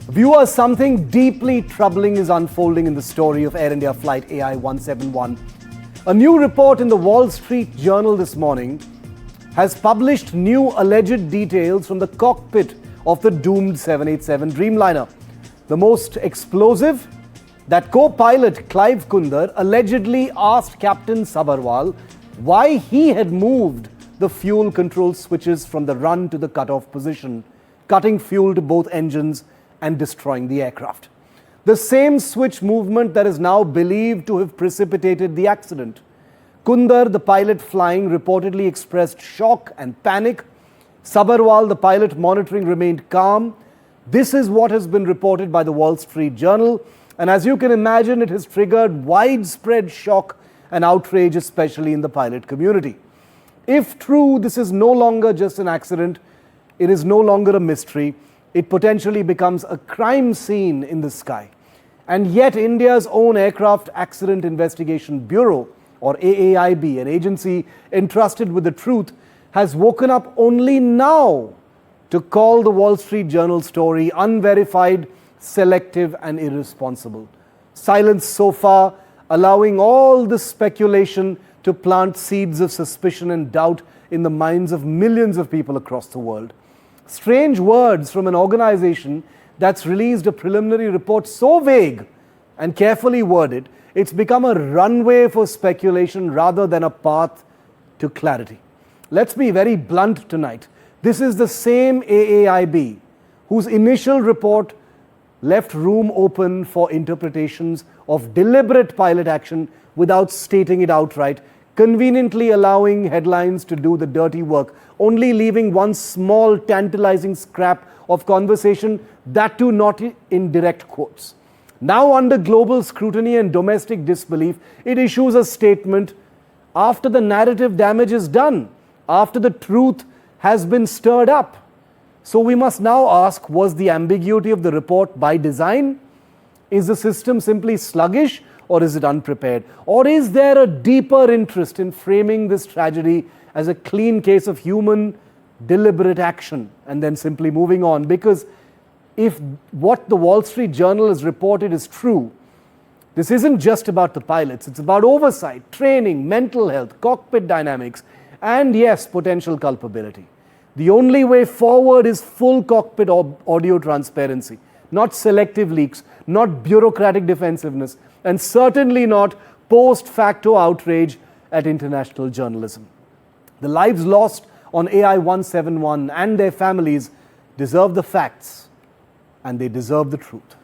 Viewers, something deeply troubling is unfolding in the story of Air India flight AI-171. A new report in the Wall Street Journal this morning has published new alleged details from the cockpit of the doomed 787 Dreamliner. The most explosive, that co-pilot Clive Kundar allegedly asked Captain Sabharwal why he had moved the fuel control switches from the run to the cutoff position, cutting fuel to both engines and destroying the aircraft. The same switch movement that is now believed to have precipitated the accident. Kundar, the pilot flying, reportedly expressed shock and panic. Sabharwal, the pilot monitoring, remained calm. This is what has been reported by the Wall Street Journal. And as you can imagine, it has triggered widespread shock and outrage, especially in the pilot community. If true, this is no longer just an accident. It is no longer a mystery. It potentially becomes a crime scene in the sky. And yet India's own Aircraft Accident Investigation Bureau, or AAIB, an agency entrusted with the truth, has woken up only now to call the Wall Street Journal story unverified, selective and irresponsible. Silence so far, allowing all this speculation to plant seeds of suspicion and doubt in the minds of millions of people across the world. Strange words from an organization that's released a preliminary report so vague and carefully worded, it's become a runway for speculation rather than a path to clarity. Let's be very blunt tonight. This is the same AAIB whose initial report left room open for interpretations of deliberate pilot action without stating it outright, conveniently allowing headlines to do the dirty work, only leaving one small tantalizing scrap of conversation, that too not in direct quotes. Now, under global scrutiny and domestic disbelief, it issues a statement after the narrative damage is done, after the truth has been stirred up. So we must now ask, was the ambiguity of the report by design? Is the system simply sluggish, or is it unprepared? Or is there a deeper interest in framing this tragedy as a clean case of human deliberate action and then simply moving on? Because if what the Wall Street Journal has reported is true, this isn't just about the pilots. It's about oversight, training, mental health, cockpit dynamics, and yes, potential culpability. The only way forward is full cockpit audio transparency, not selective leaks, not bureaucratic defensiveness, and certainly not post-facto outrage at international journalism. The lives lost on AI-171 and their families deserve the facts, and they deserve the truth.